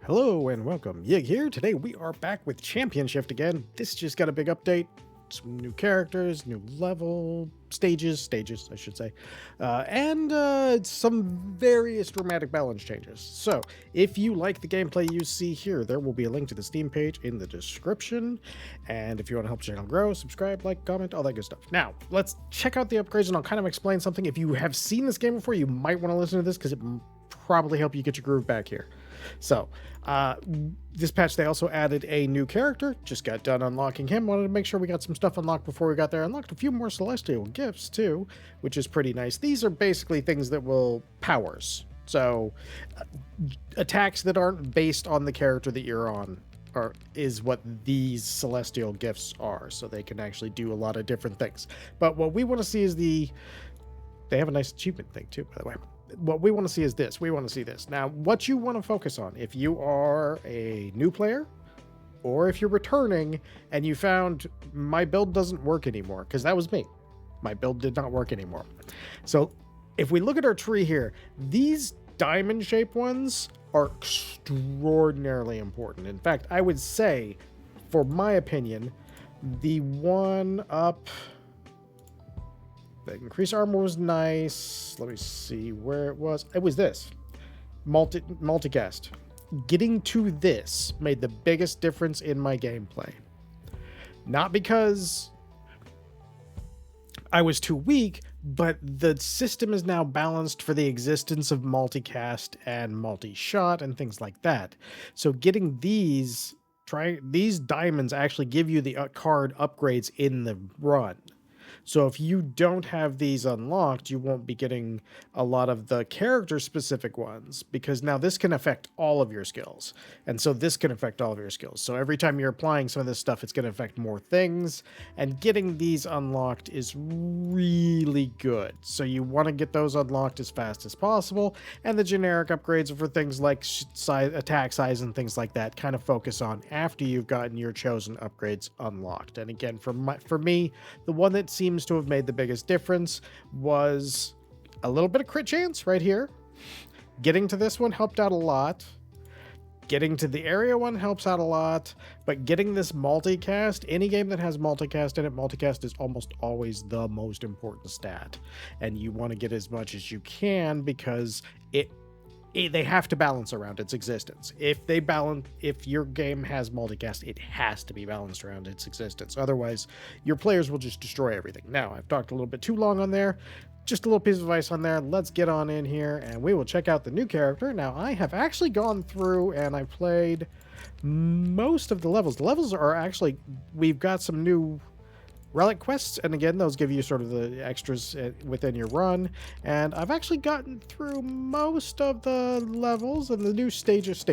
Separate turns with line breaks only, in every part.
Hello and welcome. Yig here. Today we are back with Champion Shift again. This just got a big update. Some new characters, new level, stages, I should say, and some various dramatic balance changes. So if you like the gameplay you see here, there will be a link to the Steam page in the description. And if you want to help the channel grow, subscribe, like, comment, all that good stuff. Now, let's check out the upgrades and I'll kind of explain something. If you have seen this game before, you might want to listen to this because it probably help you get your groove back here. So, this patch, they also added a new character. Just got done unlocking him. Wanted to make sure we got some stuff unlocked before we got there. Unlocked a few more celestial gifts, too, which is pretty nice. These are basically things that will powers. So, attacks that aren't based on the character that you're on is what these celestial gifts are. So they can actually do a lot of different things. But what we want to see is they have a nice achievement thing, too, by the way. What we want to see is this. We want to see this. Now, what you want to focus on, if you are a new player or if you're returning and you found my build doesn't work anymore, because that was me. My build did not work anymore. So if we look at our tree here, these diamond-shaped ones are extraordinarily important. In fact, I would say, for my opinion, the one up... The increased armor was nice. Let me see where it was. It was this. Multicast. Getting to this made the biggest difference in my gameplay. Not because I was too weak, but the system is now balanced for the existence of multicast and multi-shot and things like that. So getting these diamonds actually give you the card upgrades in the run. So if you don't have these unlocked, you won't be getting a lot of the character-specific ones, because now this can affect all of your skills. And so this can affect all of your skills. So every time you're applying some of this stuff, it's going to affect more things. And getting these unlocked is really good. So you want to get those unlocked as fast as possible. And the generic upgrades for things like attack size and things like that kind of focus on after you've gotten your chosen upgrades unlocked. And again, for me, the one that seems to have made the biggest difference was a little bit of crit chance right here. Getting to this one helped out a lot. Getting to the area one helps out a lot, but getting this multicast, any game that has multicast in it, multicast is almost always the most important stat. And you want to get as much as you can because they have to balance around its existence. If your game has multicast, it has to be balanced around its existence. Otherwise, your players will just destroy everything. Now, I've talked a little bit too long on there. Just a little piece of advice on there. Let's get on in here and we will check out the new character. Now, I have actually gone through and I played most of the levels. The levels are actually, we've got some new relic quests, and again, those give you sort of the extras within your run. And I've actually gotten through most of the levels and the new stages,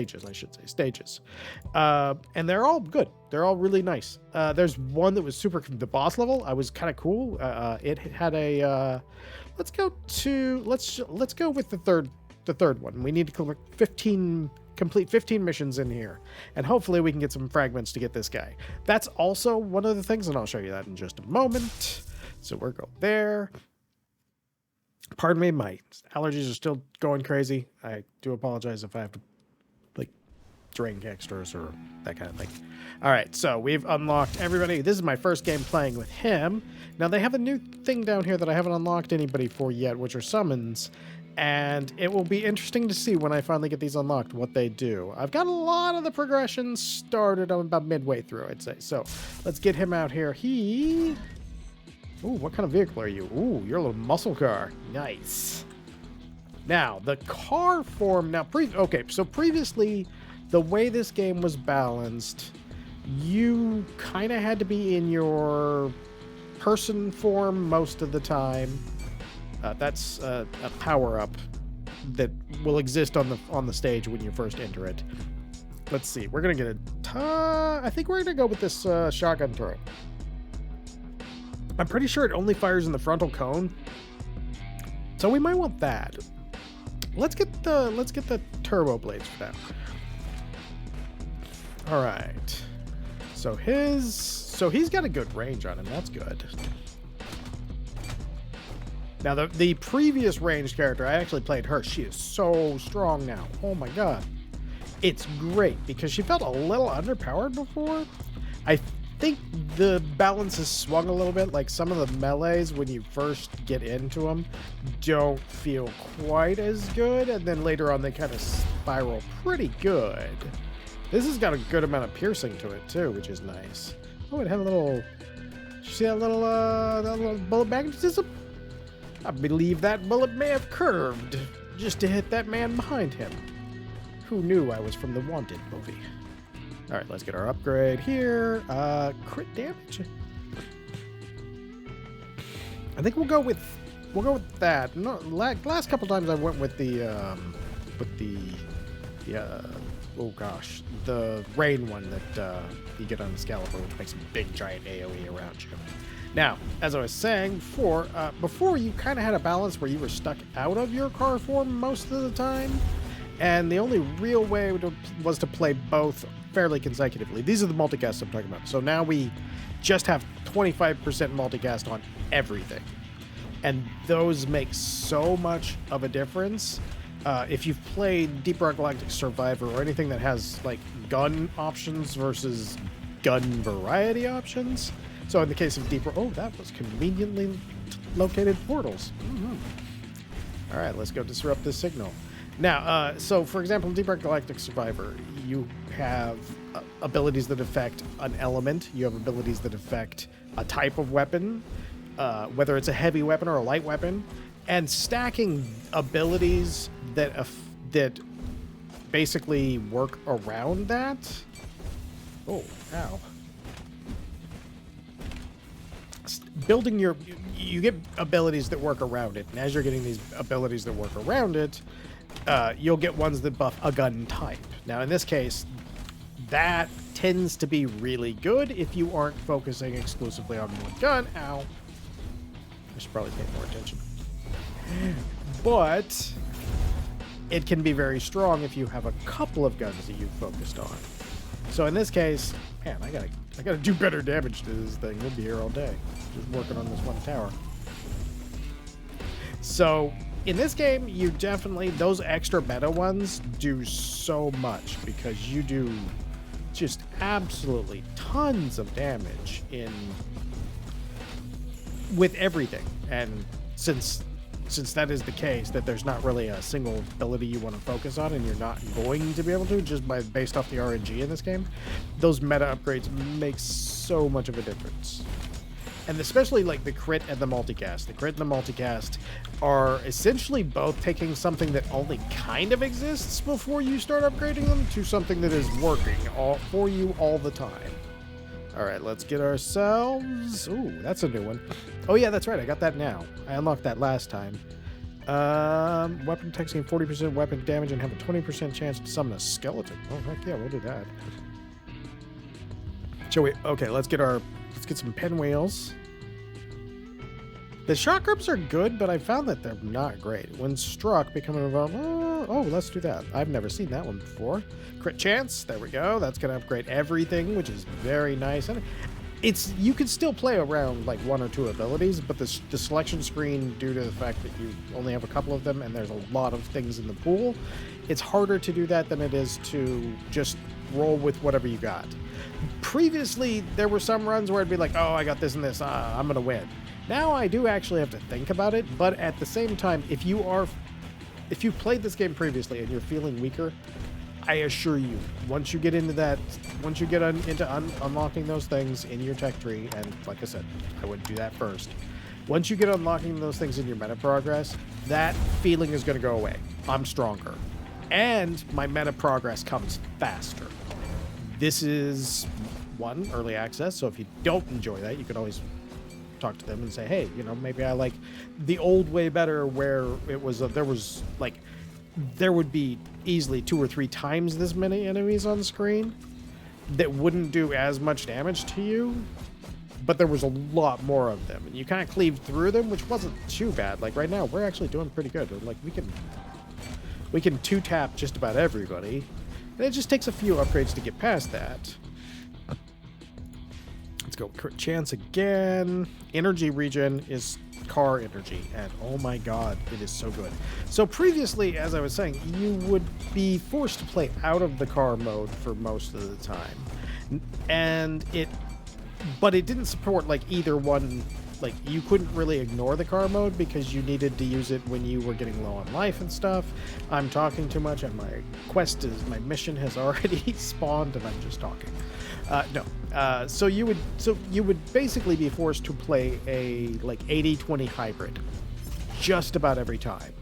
and they're all good. They're all really nice. There's one that was the boss level. I was kind of cool. It had a let's go with the third one. We need to complete 15 missions in here, and hopefully we can get some fragments to get this guy. That's also one of the things, and I'll show you that in just a moment. So we're going there. Pardon me, my allergies are still going crazy. I do apologize if I have to drink extras or that kind of thing. All right, so we've unlocked everybody. This is my first game playing with him. Now they have a new thing down here that I haven't unlocked anybody for yet, which are summons. And it will be interesting to see when I finally get these unlocked what they do. I've got a lot of the progression started. I'm about midway through, I'd say. So let's get him out here. Ooh, what kind of vehicle are you? Ooh, you're a little muscle car. Nice. Now, the car form... so previously, the way this game was balanced, you kind of had to be in your person form most of the time. That's a power-up that will exist on the stage when you first enter it. Let's see. We're going to get I think we're going to go with this shotgun turret. I'm pretty sure it only fires in the frontal cone, so we might want that. Let's get the turbo blades for that. All right. So he's got a good range on him. That's good. Now, the previous ranged character, I actually played her. She is so strong now. Oh my god. It's great because she felt a little underpowered before. I think the balance has swung a little bit. Like some of the melees, when you first get into them, don't feel quite as good. And then later on, they kind of spiral pretty good. This has got a good amount of piercing to it, too, which is nice. Oh, it had a little... Did you see that little bullet magnetism? I believe that bullet may have curved just to hit that man behind him. Who knew I was from the Wanted movie? All right, let's get our upgrade here. Crit damage. I think we'll go with that. No, last couple times I went with the oh gosh, the rain one that you get on Excalibur, which makes a big giant AoE around you. Now, as I was saying before you kind of had a balance where you were stuck out of your car form most of the time. And the only real way was to play both fairly consecutively. These are the multicasts I'm talking about. So now we just have 25% multicast on everything. And those make so much of a difference. If you've played Deep Rock Galactic Survivor or anything that has like gun options versus gun variety options. So in the case of Deep Rock, oh, that was conveniently located portals. All right, let's go disrupt this signal. Now, so for example, in Deep Rock Galactic Survivor, you have abilities that affect an element. You have abilities that affect a type of weapon, whether it's a heavy weapon or a light weapon, and stacking abilities that basically work around that. Oh, ow. Building you get abilities that work around it, and as you're getting these abilities that work around it, you'll get ones that buff a gun type. Now, in this case, that tends to be really good if you aren't focusing exclusively on one gun. Ow. I should probably pay more attention. But it can be very strong if you have a couple of guns that you've focused on. So in this case, man, I gotta do better damage to this thing. We'll be here all day, just working on this one tower. So in this game, you definitely, those extra meta ones do so much because you do just absolutely tons of damage with everything. And since that is the case, that there's not really a single ability you want to focus on, and you're not going to be able to just based off the RNG in this game, those meta upgrades make so much of a difference. And especially like the crit and the multicast. The crit and the multicast are essentially both taking something that only kind of exists before you start upgrading them to something that is working for you all the time. All right, let's get ourselves... Ooh, that's a new one. Oh, yeah, that's right. I got that now. I unlocked that last time. Weapon attacks gain 40% weapon damage and have a 20% chance to summon a skeleton. Oh, heck yeah, we'll do that. Shall we... Okay, let's get some pinwheels. The shock grips are good, but I found that they're not great. When struck, becoming involved... Oh, let's do that. I've never seen that one before. Crit chance. There we go. That's going to upgrade everything, which is very nice. And you can still play around like one or two abilities, but the selection screen, due to the fact that you only have a couple of them and there's a lot of things in the pool, it's harder to do that than it is to just roll with whatever you got. Previously, there were some runs where I'd be like, oh, I got this and this. I'm going to win. Now I do actually have to think about it, but at the same time, if you've played this game previously and you're feeling weaker, I assure you, once you get into that, once you get into unlocking those things in your tech tree, and like I said, I would do that first. Once you get unlocking those things in your meta progress, that feeling is going to go away. I'm stronger. And my meta progress comes faster. This is, one, early access, so if you don't enjoy that, you can always talk to them and say, hey, maybe I like the old way better, where it was there would be easily 2 or 3 times this many enemies on screen that wouldn't do as much damage to you, but there was a lot more of them, and you kind of cleaved through them, which wasn't too bad. Like right now, we're actually doing pretty good. Like we can 2-tap just about everybody, and it just takes a few upgrades to get past that. Let's go crit chance again. Energy regen is car energy, and oh my god, it is so good. So previously, as I was saying, you would be forced to play out of the car mode for most of the time, and but it didn't support like either one. Like, you couldn't really ignore the car mode because you needed to use it when you were getting low on life and stuff. I'm talking too much, and my mission has already spawned, and I'm just talking. So you would basically be forced to play a like 80-20 hybrid just about every time.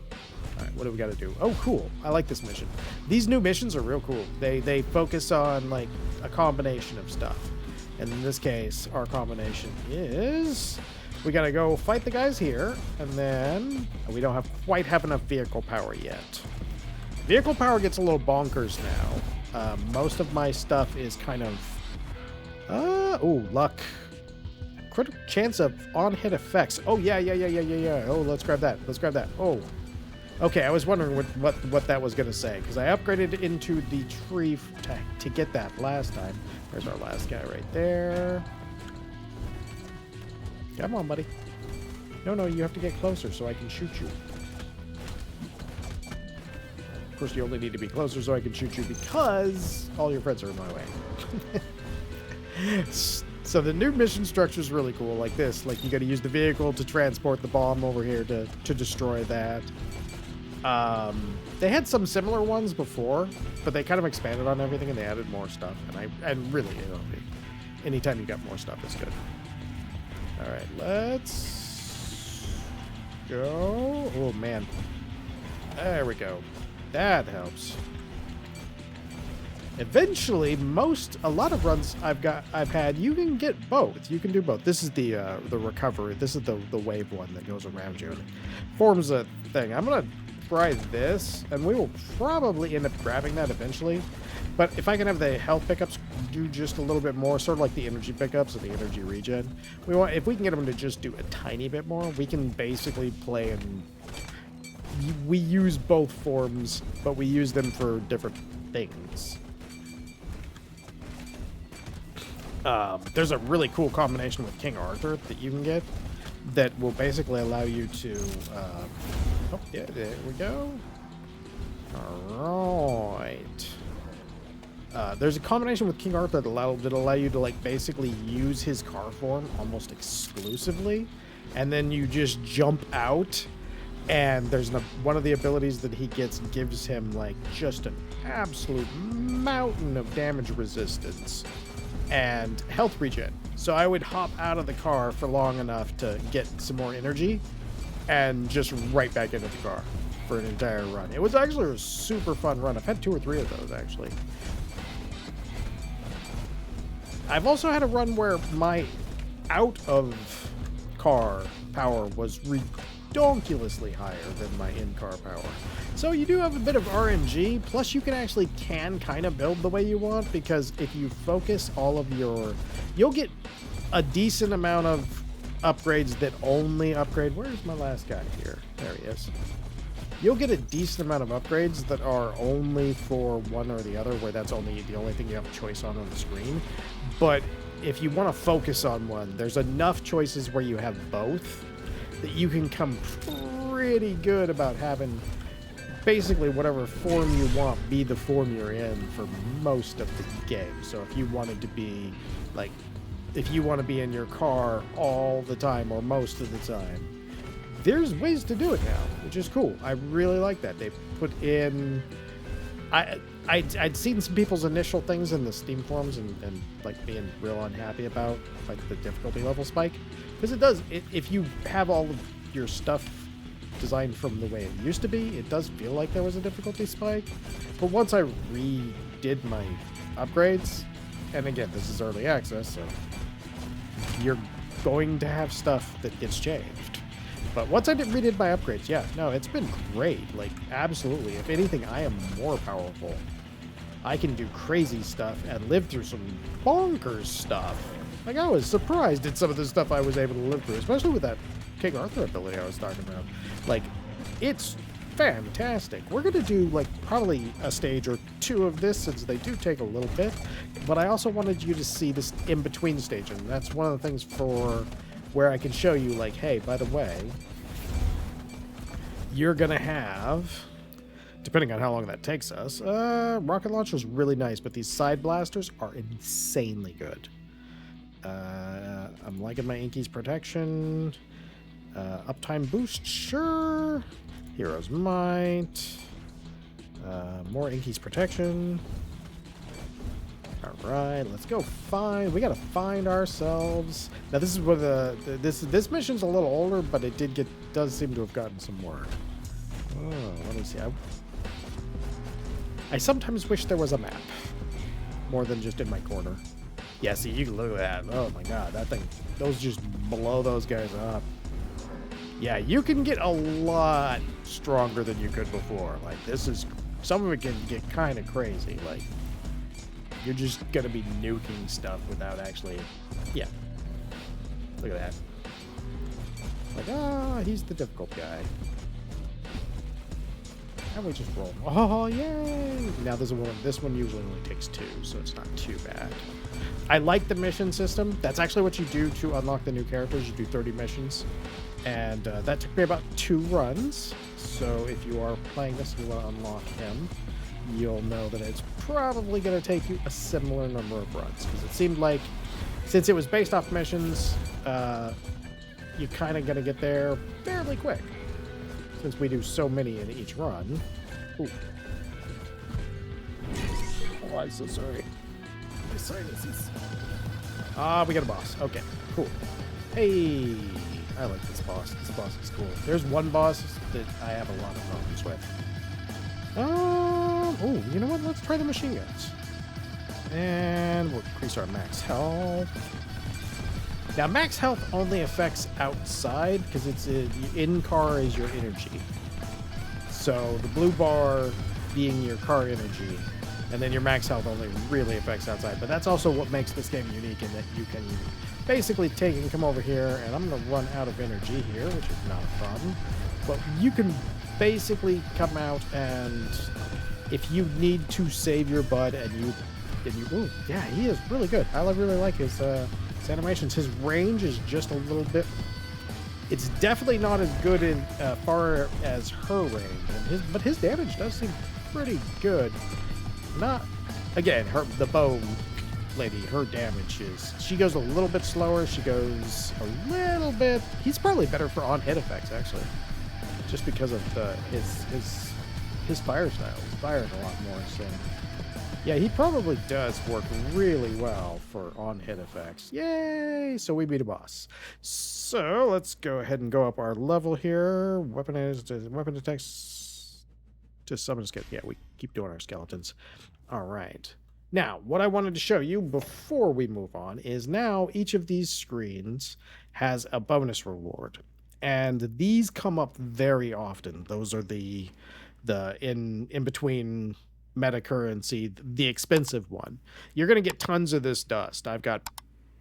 All right, what do we got to do? Oh, cool. I like this mission. These new missions are real cool. They focus on like a combination of stuff. And in this case, our combination is we got to go fight the guys here, and then we don't quite have enough vehicle power yet. Vehicle power gets a little bonkers now. Most of my stuff is kind of luck. Critical chance of on-hit effects. Oh, yeah. Oh, let's grab that. Oh, okay. I was wondering what that was going to say, because I upgraded into the tree to get that last time. There's our last guy right there. Come on, buddy. No, you have to get closer so I can shoot you. Of course, you only need to be closer so I can shoot you because all your friends are in my way. So the new mission structure is really cool, like this. Like, you got to use the vehicle to transport the bomb over here to destroy that. They had some similar ones before, but they kind of expanded on everything and they added more stuff. And really, anytime you got more stuff is good. All right, let's go. Oh man, there we go. That helps. Eventually, a lot of runs I've had, you can get both. You can do both. This is the recovery. This is the wave one that goes around you and forms a thing. I'm gonna try this, and we will probably end up grabbing that eventually. But if I can have the health pickups do just a little bit more, sort of like the energy pickups and the energy regen, if we can get them to just do a tiny bit more, we can basically play and we use both forms, but we use them for different things. There's a really cool combination with King Arthur that you can get that will basically allow you to oh yeah, there we go. All right. There's a combination with King Arthur that allow you to like basically use his car form almost exclusively, and then you just jump out, and there's one of the abilities that he gives him like just an absolute mountain of damage resistance and health regen. So I would hop out of the car for long enough to get some more energy and just right back into the car for an entire run. It was actually a super fun run. I've had 2 or 3 of those actually. I've also had a run where my out of car power was redonkulously higher than my in-car power. So you do have a bit of RNG, plus you can kind of build the way you want, because if you focus all of you'll get a decent amount of upgrades that only upgrade. Where's my last guy here? There he is. You'll get a decent amount of upgrades that are only for one or the other, where that's the only thing you have a choice on the screen. But if you want to focus on one, there's enough choices where you have both that you can come pretty good about having basically whatever form you want be the form you're in for most of the game. So if you wanted to be like, if you want to be in your car all the time or most of the time, there's ways to do it now, which is cool. I really like that. They put in... I'd seen some people's initial things in the Steam forums and like being real unhappy about like the difficulty level spike. Because it does, if you have all of your stuff designed from the way it used to be, it does feel like there was a difficulty spike. But once I redid my upgrades, and again, this is early access, so you're going to have stuff that gets changed. But once I redid my upgrades, yeah, no, it's been great. Like, absolutely. If anything, I am more powerful. I can do crazy stuff and live through some bonkers stuff. Like, I was surprised at some of the stuff I was able to live through, especially with that King Arthur ability I was talking about. Like, it's fantastic. We're going to do, like, probably a stage or 2 of this, since they do take a little bit. But I also wanted you to see this in-between stage, and that's one of the things for where I can show you, like, hey, by the way, you're going to have, depending on how long that takes us, rocket launcher's really nice, but these side blasters are insanely good. I'm liking my Inky's protection. Uptime boost, sure. Hero's might. More Inky's protection. All right, let's go find. We gotta find ourselves. Now this is where this mission's a little older, but it does seem to have gotten some work. Oh, let me see. I sometimes wish there was a map, more than just in my corner. Yeah, see, you can look at that. Oh my god, that thing, those just blow those guys up. Yeah, you can get a lot stronger than you could before. Like, this is, some of it can get kind of crazy. Like, you're just gonna be nuking stuff without actually, yeah. Look at that. Like, he's the difficult guy. And we just roll. Oh, yay! Now this one usually only takes 2, so it's not too bad. I like the mission system. That's actually what you do to unlock the new characters. You do 30 missions. And that took me about 2 runs. So if you are playing this and you want to unlock him, you'll know that it's probably going to take you a similar number of runs. Because it seemed like, since it was based off missions, you're kind of going to get there fairly quick. Since we do so many in each run. Ooh. Oh, I'm so sorry. My sinuses. We got a boss. Okay, cool. Hey, I like this boss. This boss is cool. There's one boss that I have a lot of problems with. Oh, you know what? Let's try the machine guns. And we'll increase our max health. Now, max health only affects outside because it's in-car is your energy. So the blue bar being your car energy, and then your max health only really affects outside. But that's also what makes this game unique in that you can basically take and come over here, and I'm going to run out of energy here, which is not a problem. But you can basically come out, and if you need to save your bud, ooh, yeah, he is really good. I really like his animations. His range is just a little bit, it's definitely not as good in far as her range, but his damage does seem pretty good. Not, again, the bow lady, her damage is, she goes a little bit slower. She goes a little bit, he's probably better for on hit effects actually, just because of his fire style. He's firing a lot more, so yeah, he probably does work really well for on-hit effects. Yay! So we beat a boss. So let's go ahead and go up our level here. Weapon attacks to summon a skeleton. Yeah, we keep doing our skeletons. All right. Now, what I wanted to show you before we move on is now each of these screens has a bonus reward. And these come up very often. Those are the in between meta currency, the expensive one. You're going to get tons of this dust. I've got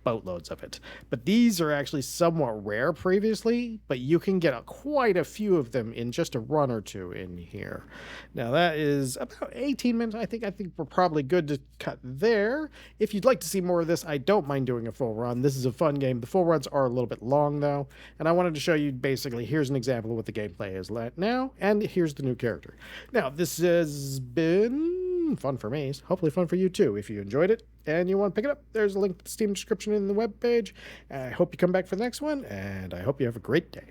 boatloads of it. But these are actually somewhat rare previously, but you can get quite a few of them in just a run or two in here. Now that is about 18 minutes. I think we're probably good to cut there. If you'd like to see more of this, I don't mind doing a full run. This is a fun game. The full runs are a little bit long though, and I wanted to show you basically, here's an example of what the gameplay is now, and here's the new character. Now, this has been fun for me, hopefully fun for you too. If you enjoyed it and you want to pick it up, there's a link to the Steam description in the webpage. I hope you come back for the next one, and I hope you have a great day.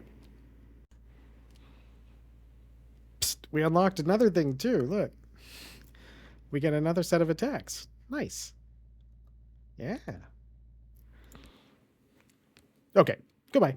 Psst, we unlocked another thing too. Look, we get another set of attacks. Nice. Yeah. Okay, goodbye.